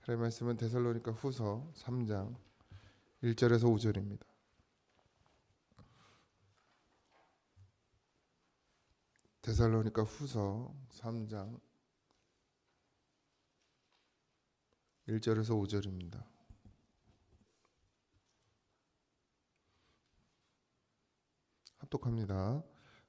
하나님의 말씀은 데살로니가 후서 3장 1절에서 5절입니다. 데살로니가 후서 3장 1절에서 5절입니다. 합독합니다.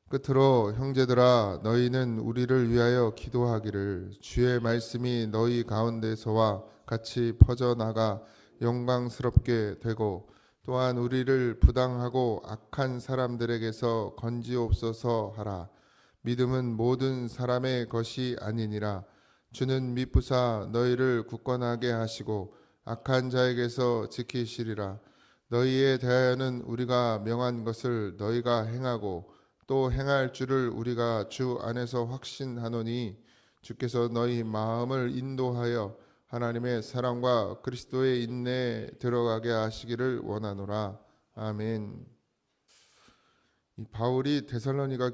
끝으로 형제들아 너희는 우리를 위하여 기도하기를 주의 말씀이 너희 가운데서와 같이 퍼져나가 영광스럽게 되고 또한 우리를 부당하고 악한 사람들에게서 건지옵소서 하라. 믿음은 모든 사람의 것이 아니니라. 주는 미쁘사 너희를 굳건하게 하시고 악한 자에게서 지키시리라. 너희에 대하여는 우리가 명한 것을 너희가 행하고 또 행할 줄을 우리가 주 안에서 확신하노니 주께서 너희 마음을 인도하여 하나님의 사랑과 그리스도의 인내에 들어가게 하시기를 원하노라. 아멘. 이 바울이 데살로니가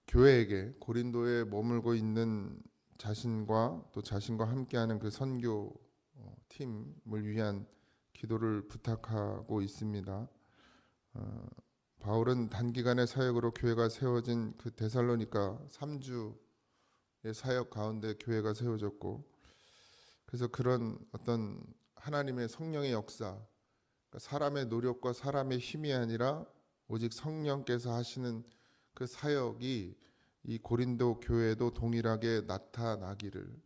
교회에게 고린도에 머물고 있는 자신과 또 자신과 함께하는 그 선교 팀을 위한 기도를 부탁하고 있습니다. 바울은 단기간의 사역으로 교회가 세워진 그 데살로니가 3주의 사역 가운데 교회가 세워졌고, 그래서 그런 어떤 하나님의 성령의 역사, 그러니까 사람의 노력과 사람의 힘이 아니라 오직 성령께서 하시는 그 사역이 이 고린도 교회에도 동일하게 나타나기를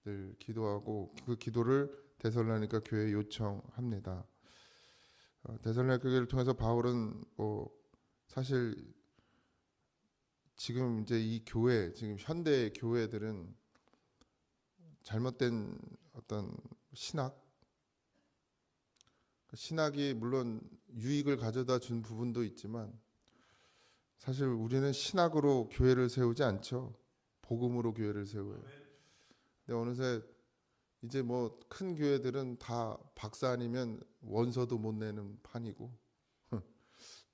늘 기도하고 그 기도를 데살로니가 교회에 요청합니다. 데살로니가 교회를 통해서 바울은 사실 지금 이제 이 교회, 지금 현대 교회들은 잘못된 어떤 신학이 물론 유익을 가져다 준 부분도 있지만 사실 우리는 신학으로 교회를 세우지 않죠. 복음으로 교회를 세워요. 근데 어느새 이제 뭐 큰 교회들은 다 박사 아니면 원서도 못 내는 판이고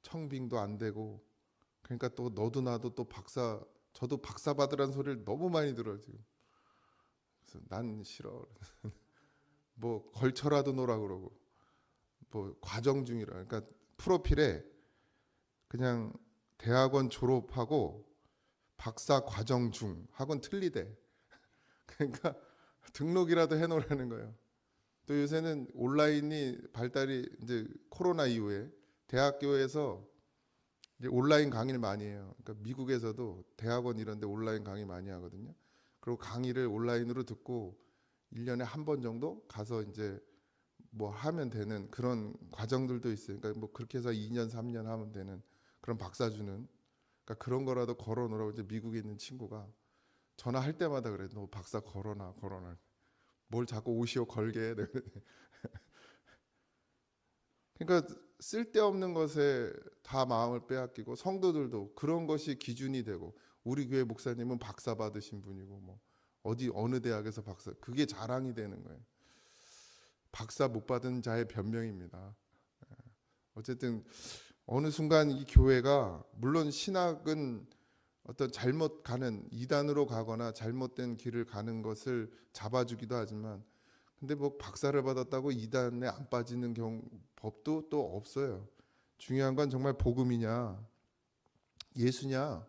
청빙도 안 되고, 그러니까 또 너도 나도 또 저도 박사 받으라는 소리를 너무 많이 들어요 지금. 그래서 난 싫어. 뭐 걸쳐라도 놓으라 그러고, 뭐 과정 중이라. 그러니까 프로필에 그냥 대학원 졸업하고 박사 과정 중 학원 틀리대. 그러니까 등록이라도 해놓으라는 거예요. 또 요새는 온라인이 발달이 이제 코로나 이후에 대학교에서 이제 온라인 강의를 많이 해요. 그러니까 미국에서도 대학원 이런 데 온라인 강의 많이 하거든요. 그리고 강의를 온라인으로 듣고 1년에 한 번 정도 가서 이제 뭐 하면 되는 그런 과정들도 있어요. 그러니까 뭐 그렇게 해서 2년, 3년 하면 되는 그런 박사 주는, 그러니까 그런 거라도 걸어 놓으라고 이제 미국에 있는 친구가 전화할 때마다 그래. 너 박사 걸어놔. 뭘 자꾸 오시오 걸게 해. 그러니까 쓸데없는 것에 다 마음을 빼앗기고, 성도들도 그런 것이 기준이 되고, 우리 교회 목사님은 박사 받으신 분이고 뭐 어느 대학에서 박사, 그게 자랑이 되는 거예요. 박사 못 받은 자의 변명입니다. 어쨌든 어느 순간 이 교회가, 물론 신학은 어떤 잘못 가는 이단으로 가거나 잘못된 길을 가는 것을 잡아주기도 하지만, 근데 뭐 박사를 받았다고 이단에 안 빠지는 법도 또 없어요. 중요한 건 정말 복음이냐 예수냐,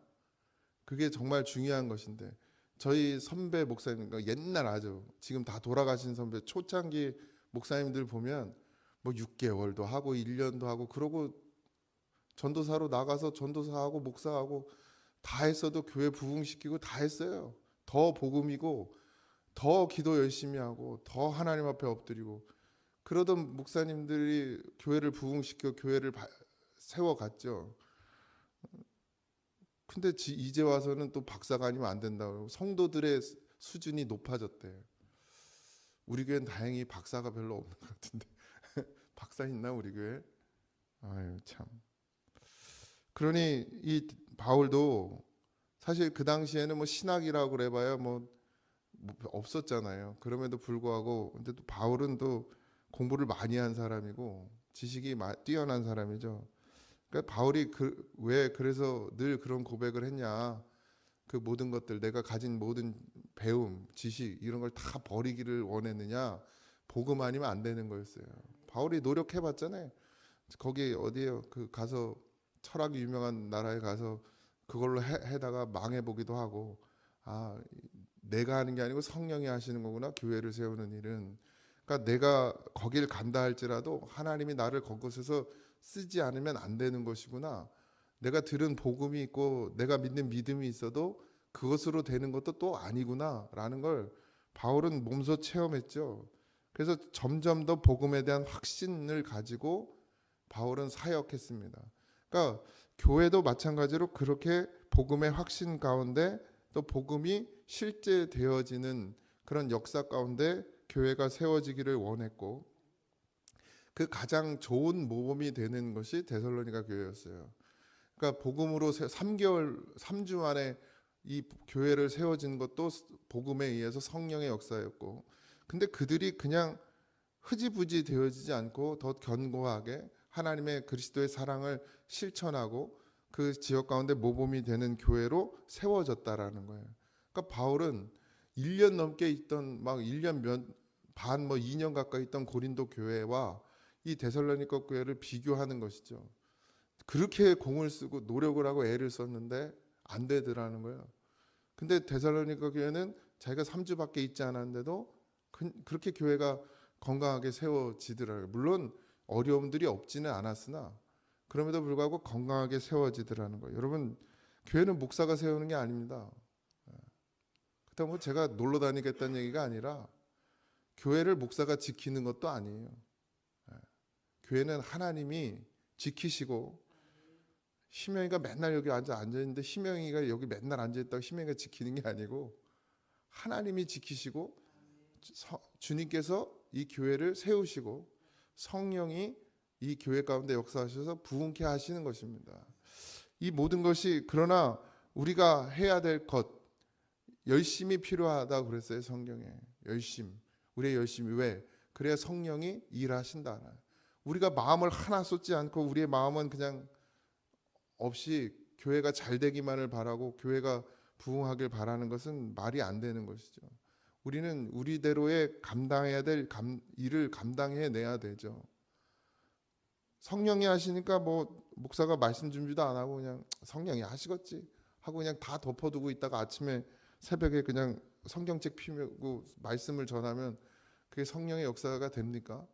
그게 정말 중요한 것인데, 저희 선배 목사님, 그러니까 옛날 아주 지금 다 돌아가신 선배 초창기 목사님들 보면 뭐 6개월도 하고 1년도 하고, 그러고 전도사로 나가서 전도사하고 목사하고 다 했어도 교회 부흥시키고 다 했어요. 더 복음이고 더 기도 열심히 하고 더 하나님 앞에 엎드리고 그러던 목사님들이 교회를 부흥시켜 교회를 세워갔죠. 근데 이제 와서는 또 박사가 아니면 안 된다고, 성도들의 수준이 높아졌대. 우리 교회는 다행히 박사가 별로 없는 것 같은데 박사 있나 우리 교회? 아유 참. 그러니 이 바울도 사실 그 당시에는 뭐 신학이라고 그래봐야 뭐 없었잖아요. 그럼에도 불구하고, 근데 또 바울은 또 공부를 많이 한 사람이고 지식이 뛰어난 사람이죠. 그러니까 바울이 왜 그래서 늘 그런 고백을 했냐? 그 모든 것들, 내가 가진 모든 배움, 지식 이런 걸 다 버리기를 원했느냐? 복음 아니면 안 되는 거였어요. 바울이 노력해봤잖아요. 거기 어디에요? 그 가서 철학이 유명한 나라에 가서 그걸로 해다가 망해보기도 하고, 아, 내가 하는 게 아니고 성령이 하시는 거구나, 교회를 세우는 일은. 그러니까 내가 거길 간다 할지라도 하나님이 나를 그곳에서 쓰지 않으면 안 되는 것이구나. 내가 들은 복음이 있고 내가 믿는 믿음이 있어도 그것으로 되는 것도 또 아니구나라는 걸 바울은 몸소 체험했죠. 그래서 점점 더 복음에 대한 확신을 가지고 바울은 사역했습니다. 그러니까 교회도 마찬가지로 그렇게 복음의 확신 가운데 또 복음이 실제 되어지는 그런 역사 가운데 교회가 세워지기를 원했고, 그 가장 좋은 모범이 되는 것이 데살로니가 교회였어요. 그러니까 복음으로 3주 만에 이 교회를 세워진 것도 복음에 의해서 성령의 역사였고, 근데 그들이 그냥 흐지부지 되어지지 않고 더 견고하게 하나님의 그리스도의 사랑을 실천하고 그 지역 가운데 모범이 되는 교회로 세워졌다라는 거예요. 그러니까 바울은 1년 넘게 있던, 막 1년 반, 2년 가까이 있던 고린도 교회와 이 데살로니가 교회를 비교하는 것이죠. 그렇게 공을 쓰고 노력을 하고 애를 썼는데 안 되더라는 거예요. 근데 데살로니가 교회는 자기가 3주밖에 있지 않았는데도 그렇게 교회가 건강하게 세워지더라고요. 물론 어려움들이 없지는 않았으나 그럼에도 불구하고 건강하게 세워지더라는 거예요. 여러분, 교회는 목사가 세우는 게 아닙니다. 그렇다고 제가 놀러 다니겠다는 얘기가 아니라 교회를 목사가 지키는 것도 아니에요. 교회는 하나님이 지키시고, 희명이가 맨날 여기 앉아있는데 희명이가 여기 맨날 앉아있다고 희명이가 지키는 게 아니고 하나님이 지키시고 주님께서 이 교회를 세우시고 성령이 이 교회 가운데 역사하셔서 부흥케 하시는 것입니다. 이 모든 것이, 그러나 우리가 해야 될 것, 열심이 필요하다고 그랬어요. 성경에 열심, 우리의 열심이. 왜? 그래야 성령이 일하신다. 우리가 마음을 하나 쏟지 않고 우리의 마음은 그냥 없이 교회가 잘 되기만을 바라고 교회가 부흥하길 바라는 것은 말이 안 되는 것이죠. 우리는 우리대로의 감당해야 될 일을 감당해내야 되죠. 성령이 하시니까 목사가 말씀 준비도 안 하고 그냥 성령이 하시겠지 하고 그냥 다 덮어두고 있다가 아침에 새벽에 그냥 성경책 피우고 말씀을 전하면 그게 성령의 역사가 됩니까?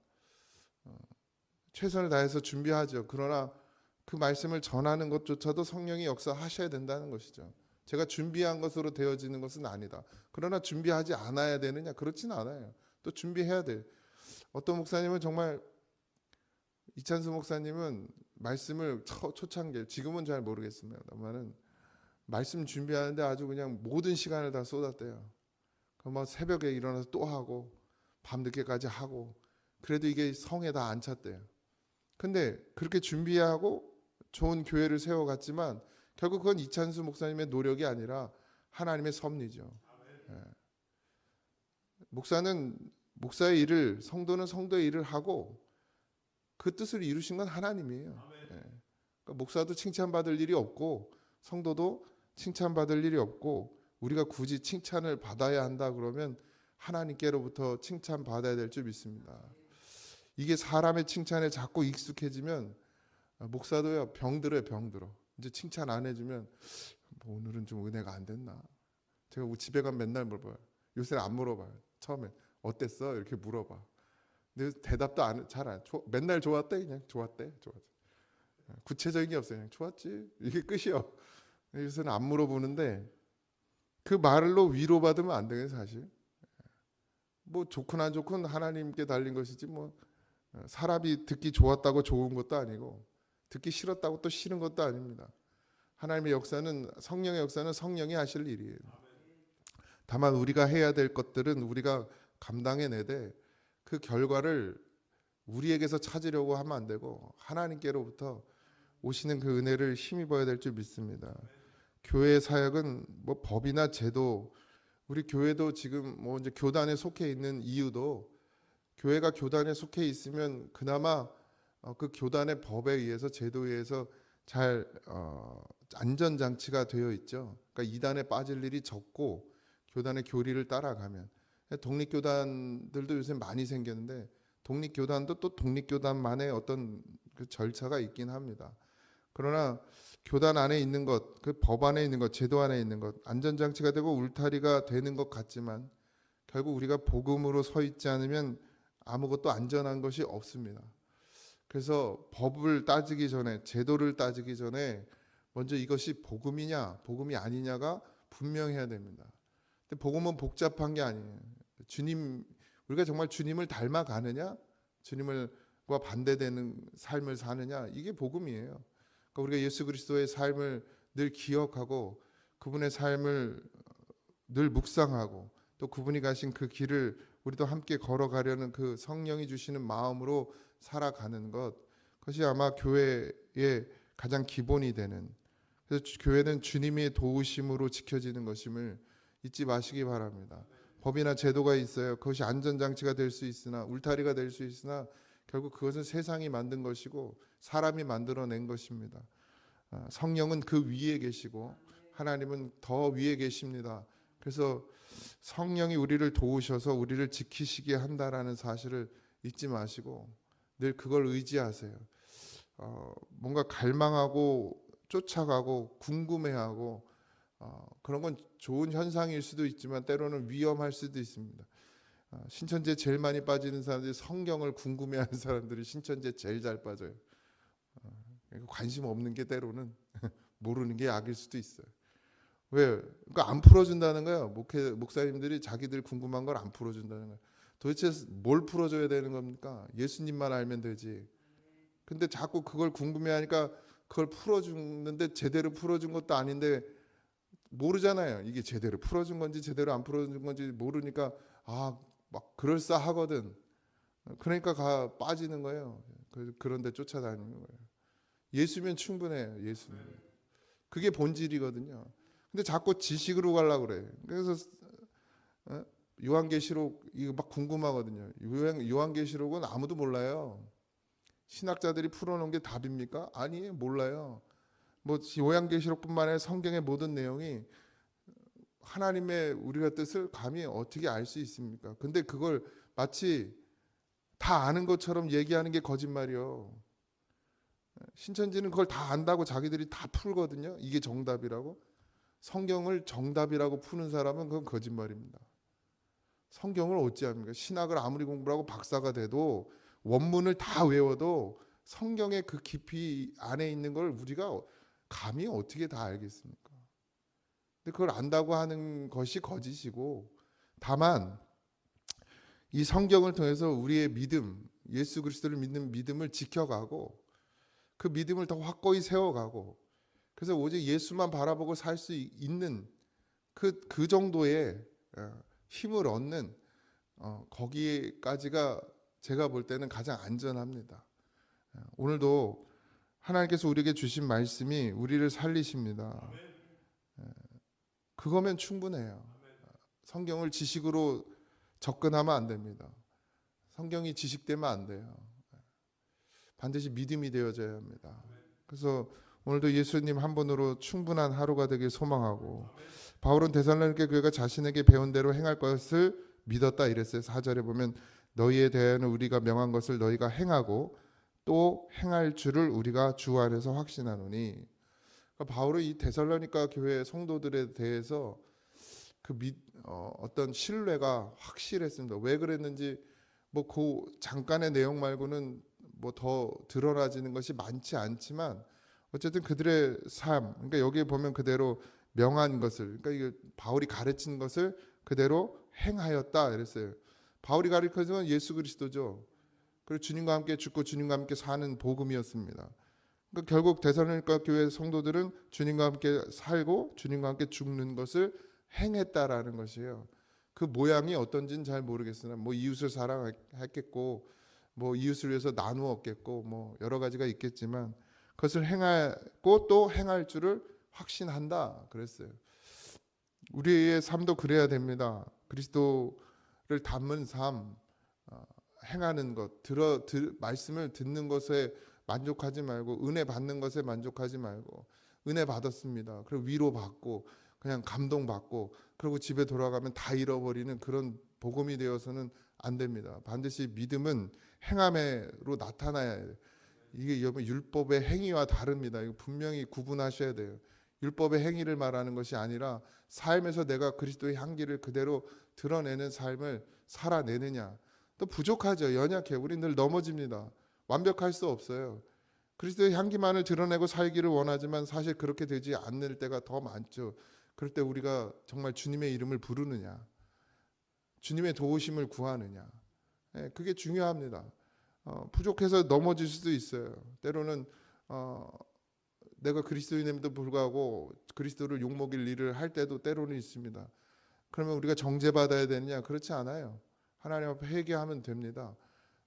최선을 다해서 준비하죠. 그러나 그 말씀을 전하는 것조차도 성령이 역사하셔야 된다는 것이죠. 제가 준비한 것으로 되어지는 것은 아니다. 그러나 준비하지 않아야 되느냐? 그렇지는 않아요. 또 준비해야 돼. 어떤 목사님은 정말, 이찬수 목사님은 말씀을 초창기, 지금은 잘 모르겠습니다만은 말씀 준비하는데 아주 그냥 모든 시간을 다 쏟았대요. 그럼 새벽에 일어나서 또 하고 밤늦게까지 하고, 그래도 이게 성에 다 안 찼대요. 근데 그렇게 준비하고 좋은 교회를 세워갔지만 결국 그건 이찬수 목사님의 노력이 아니라 하나님의 섭리죠. 예. 목사는 목사의 일을, 성도는 성도의 일을 하고 그 뜻을 이루신 건 하나님이에요. 예. 그러니까 목사도 칭찬받을 일이 없고 성도도 칭찬받을 일이 없고, 우리가 굳이 칭찬을 받아야 한다 그러면 하나님께로부터 칭찬받아야 될 줄 믿습니다. 이게 사람의 칭찬에 자꾸 익숙해지면 목사도요, 병들어요. 병들어. 이제 칭찬 안 해주면 오늘은 좀 은혜가 안 됐나. 제가 집에 가면 맨날 물어봐요. 요새는 안 물어봐요. 처음에 어땠어? 이렇게 물어봐. 근데 대답도 잘 안. 맨날 좋았대. 그냥 좋았대. 구체적인 게 없어요. 그냥 좋았지. 이게 끝이요. 요새는 안 물어보는데 그 말로 위로받으면 안 되는 사실. 좋건 안 좋건 하나님께 달린 것이지 사람이 듣기 좋았다고 좋은 것도 아니고 듣기 싫었다고 또 싫은 것도 아닙니다. 하나님의 역사는, 성령의 역사는 성령이 하실 일이에요. 다만 우리가 해야 될 것들은 우리가 감당해내되 그 결과를 우리에게서 찾으려고 하면 안 되고 하나님께로부터 오시는 그 은혜를 힘입어야 될 줄 믿습니다. 교회 사역은 법이나 제도, 우리 교회도 지금 이제 교단에 속해 있는 이유도, 교회가 교단에 속해 있으면 그나마 그 교단의 법에 의해서, 제도에 의해서 잘 안전장치가 되어 있죠. 그러니까 이단에 빠질 일이 적고 교단의 교리를 따라가면. 독립교단들도 요새 많이 생겼는데 독립교단도 또 독립교단만의 어떤 그 절차가 있긴 합니다. 그러나 교단 안에 있는 것, 그 법 안에 있는 것, 제도 안에 있는 것, 안전장치가 되고 울타리가 되는 것 같지만 결국 우리가 복음으로 서 있지 않으면 아무것도 안전한 것이 없습니다. 그래서 법을 따지기 전에, 제도를 따지기 전에 먼저 이것이 복음이냐, 복음이 아니냐가 분명해야 됩니다. 근데 복음은 복잡한 게 아니에요. 우리가 정말 주님을 닮아가느냐, 주님과 반대되는 삶을 사느냐, 이게 복음이에요. 그러니까 우리가 예수 그리스도의 삶을 늘 기억하고 그분의 삶을 늘 묵상하고 또 그분이 가신 그 길을 우리도 함께 걸어가려는 그 성령이 주시는 마음으로 살아가는 것, 그것이 아마 교회의 가장 기본이 되는, 그래서 교회는 주님의 도우심으로 지켜지는 것임을 잊지 마시기 바랍니다. 법이나 제도가 있어요. 그것이 안전장치가 될 수 있으나, 울타리가 될 수 있으나 결국 그것은 세상이 만든 것이고 사람이 만들어낸 것입니다. 성령은 그 위에 계시고 하나님은 더 위에 계십니다. 그래서 성령이 우리를 도우셔서 우리를 지키시게 한다라는 사실을 잊지 마시고 늘 그걸 의지하세요. 뭔가 갈망하고 쫓아가고 궁금해하고 그런 건 좋은 현상일 수도 있지만 때로는 위험할 수도 있습니다. 신천지에 제일 많이 빠지는 사람들이 성경을 궁금해하는 사람들이 신천지에 제일 잘 빠져요. 관심 없는 게 때로는 모르는 게 약일 수도 있어요. 왜? 그러니까 안 풀어준다는 거예요. 목사님들이 자기들 궁금한 걸 안 풀어준다는 거예요. 도대체 뭘 풀어줘야 되는 겁니까? 예수님만 알면 되지. 근데 자꾸 그걸 궁금해하니까 그걸 풀어주는데 제대로 풀어준 것도 아닌데 모르잖아요. 이게 제대로 풀어준 건지 제대로 안 풀어준 건지 모르니까 막 그럴싸하거든. 그러니까 빠지는 거예요. 그런데 쫓아다니는 거예요. 예수면 충분해요. 예수는. 그게 본질이거든요. 근데 자꾸 지식으로 가려고 그래. 그래서 요한계시록 이거 막 궁금하거든요. 요한계시록은 아무도 몰라요. 신학자들이 풀어놓은 게 답입니까? 아니에요. 몰라요. 뭐 요한계시록뿐만 아니라 성경의 모든 내용이 하나님의 우리가 뜻을 감히 어떻게 알 수 있습니까? 근데 그걸 마치 다 아는 것처럼 얘기하는 게 거짓말이요. 신천지는 그걸 다 안다고 자기들이 다 풀거든요. 이게 정답이라고. 성경을 정답이라고 푸는 사람은 그건 거짓말입니다. 성경을 어찌합니까? 신학을 아무리 공부를 하고 박사가 돼도 원문을 다 외워도 성경의 그 깊이 안에 있는 걸 우리가 감히 어떻게 다 알겠습니까? 근데 그걸 안다고 하는 것이 거짓이고, 다만 이 성경을 통해서 우리의 믿음, 예수 그리스도를 믿는 믿음을 지켜가고 그 믿음을 더 확고히 세워가고, 그래서 오직 예수만 바라보고 살 수 있는 그 정도의 힘을 얻는 거기까지가 제가 볼 때는 가장 안전합니다. 오늘도 하나님께서 우리에게 주신 말씀이 우리를 살리십니다. 그거면 충분해요. 성경을 지식으로 접근하면 안 됩니다. 성경이 지식되면 안 돼요. 반드시 믿음이 되어져야 합니다. 그래서 오늘도 예수님 한 분으로 충분한 하루가 되길 소망하고, 바울은 데살로니가 교회가 자신에게 배운 대로 행할 것을 믿었다 이랬어요. 4절에 보면 너희에 대하여는 우리가 명한 것을 너희가 행하고 또 행할 줄을 우리가 주 안에서 확신하노니. 그러니까 바울은 이 데살로니가 교회 성도들에 대해서 어떤 신뢰가 확실했습니다. 왜 그랬는지 뭐 그 잠깐의 내용 말고는 뭐 더 드러나지는 것이 많지 않지만 어쨌든 그들의 삶, 그러니까 여기에 보면 그대로 명한 것을, 그러니까 이게 바울이 가르친 것을 그대로 행하였다 이랬어요. 바울이 가르친 건 예수 그리스도죠. 그리고 주님과 함께 죽고 주님과 함께 사는 복음이었습니다. 그러니까 결국 데살로니가 교회 성도들은 주님과 함께 살고 주님과 함께 죽는 것을 행했다라는 것이에요. 그 모양이 어떤지는 잘 모르겠으나 뭐 이웃을 사랑했겠고 뭐 이웃을 위해서 나누었겠고 뭐 여러 가지가 있겠지만 그것을 행하고 또 행할 줄을 확신한다 그랬어요. 우리의 삶도 그래야 됩니다. 그리스도를 닮은 삶, 행하는 것, 말씀을 듣는 것에 만족하지 말고 은혜 받는 것에 만족하지 말고 은혜 받았습니다. 그리고 위로 받고 그냥 감동 받고 그리고 집에 돌아가면 다 잃어버리는 그런 복음이 되어서는 안 됩니다. 반드시 믿음은 행함으로 나타나야 해요. 이게 율법의 행위와 다릅니다. 이거 분명히 구분하셔야 돼요. 율법의 행위를 말하는 것이 아니라 삶에서 내가 그리스도의 향기를 그대로 드러내는 삶을 살아내느냐. 또 부족하죠. 연약해요. 우리 늘 넘어집니다. 완벽할 수 없어요. 그리스도의 향기만을 드러내고 살기를 원하지만 사실 그렇게 되지 않을 때가 더 많죠. 그럴 때 우리가 정말 주님의 이름을 부르느냐, 주님의 도우심을 구하느냐, 그게 중요합니다. 부족해서 넘어질 수도 있어요. 때로는 내가 그리스도인임에도 불구하고 그리스도를 욕먹일 일을 할 때도 때로는 있습니다. 그러면 우리가 정죄받아야 되느냐? 그렇지 않아요. 하나님 앞에 회개하면 됩니다.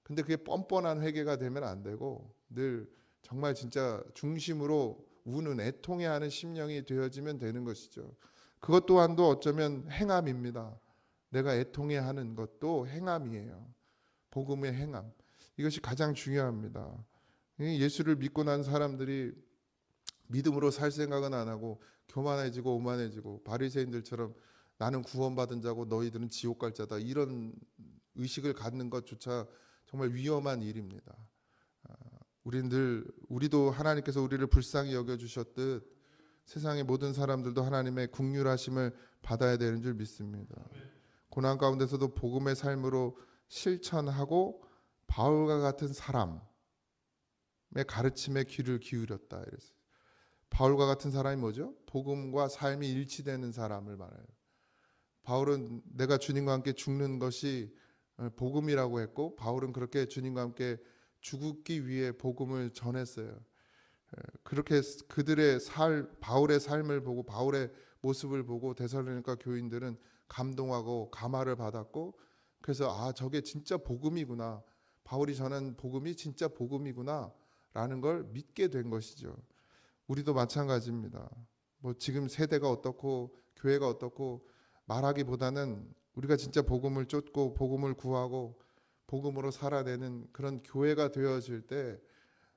근데 그게 뻔뻔한 회개가 되면 안 되고 늘 정말 진짜 중심으로 우는 애통해하는 심령이 되어지면 되는 것이죠. 그것 또한도 어쩌면 행함입니다. 내가 애통해하는 것도 행함이에요. 복음의 행함. 이것이 가장 중요합니다. 예수를 믿고 난 사람들이 믿음으로 살 생각은 안 하고 교만해지고 오만해지고 바리새인들처럼 나는 구원받은 자고 너희들은 지옥 갈 자다 이런 의식을 갖는 것조차 정말 위험한 일입니다. 우리도 하나님께서 우리를 불쌍히 여겨주셨듯 세상의 모든 사람들도 하나님의 긍휼하심을 받아야 되는 줄 믿습니다. 고난 가운데서도 복음의 삶으로 실천하고 바울과 같은 사람의 가르침에 귀를 기울였다. 이랬어요. 바울과 같은 사람이 뭐죠? 복음과 삶이 일치되는 사람을 말해요. 바울은 내가 주님과 함께 죽는 것이 복음이라고 했고 바울은 그렇게 주님과 함께 죽기 위해 복음을 전했어요. 그렇게 그들의 바울의 삶을 보고 바울의 모습을 보고 데살로니가 교인들은 감동하고 감화를 받았고 그래서 저게 진짜 복음이구나. 바울이 전한 복음이 진짜 복음이구나 라는 걸 믿게 된 것이죠. 우리도 마찬가지입니다. 뭐 지금 세대가 어떻고 교회가 어떻고 말하기보다는 우리가 진짜 복음을 쫓고 복음을 구하고 복음으로 살아내는 그런 교회가 되어질 때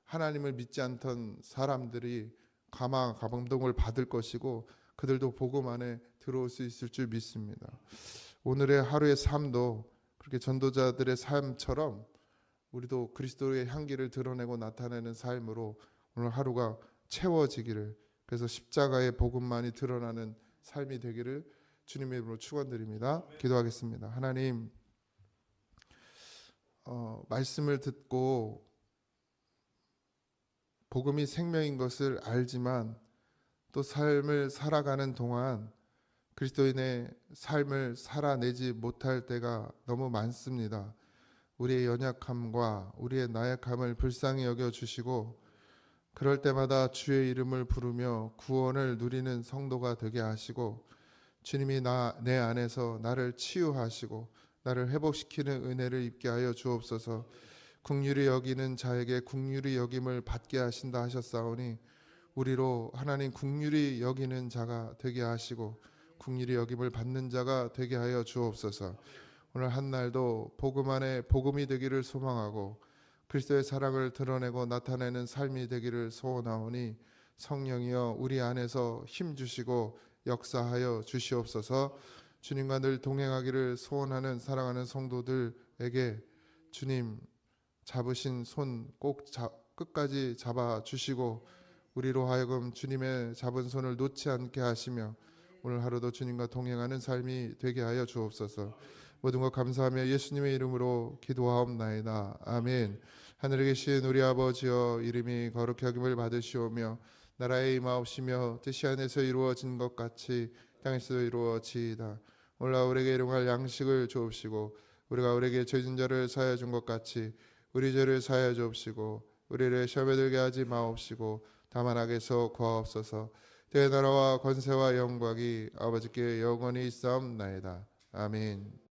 하나님을 믿지 않던 사람들이 감동을 받을 것이고 그들도 복음 안에 들어올 수 있을 줄 믿습니다. 오늘의 하루의 삶도 그렇게 전도자들의 삶처럼 우리도 그리스도의 향기를 드러내고 나타내는 삶으로 오늘 하루가 채워지기를, 그래서 십자가의 복음만이 드러나는 삶이 되기를 주님의 이름으로 축원드립니다. 기도하겠습니다. 하나님, 말씀을 듣고 복음이 생명인 것을 알지만 또 삶을 살아가는 동안 그리스도인의 삶을 살아내지 못할 때가 너무 많습니다. 우리의 연약함과 우리의 나약함을 불쌍히 여겨주시고 그럴 때마다 주의 이름을 부르며 구원을 누리는 성도가 되게 하시고 주님이 내 안에서 나를 치유하시고 나를 회복시키는 은혜를 입게 하여 주옵소서. 긍휼히 여기는 자에게 긍휼히 여김을 받게 하신다 하셨사오니 우리로 하나님 긍휼히 여기는 자가 되게 하시고 긍휼히 여김을 받는 자가 되게 하여 주옵소서. 오늘 한 날도 복음 안에 복음이 되기를 소망하고 그리스도의 사랑을 드러내고 나타내는 삶이 되기를 소원하오니 성령이여 우리 안에서 힘 주시고 역사하여 주시옵소서. 주님과 늘 동행하기를 소원하는 사랑하는 성도들에게 주님 잡으신 손 꼭 끝까지 잡아 주시고 우리로 하여금 주님의 잡은 손을 놓지 않게 하시며 오늘 하루도 주님과 동행하는 삶이 되게 하여 주옵소서. 모든 것 감사하며 예수님의 이름으로 기도하옵나이다. 아멘. 하늘에 계신 우리 아버지여, 이름이 거룩히 여김을 받으시오며 나라의 임하옵시며 뜻이 하늘에서 이루어진 것 같이 땅에서도 이루어지이다. 오늘 우리에게 일용할 양식을 주옵시고 우리가 우리에게 죄진 자를 사하여 준 것 같이 우리 죄를 사하여 주옵시고 우리를 시험에 들게 하지 마옵시고 다만 악에서 구하옵소서. 내 나라와 권세와 영광이 아버지께 영원히 있사옵나이다. 아멘.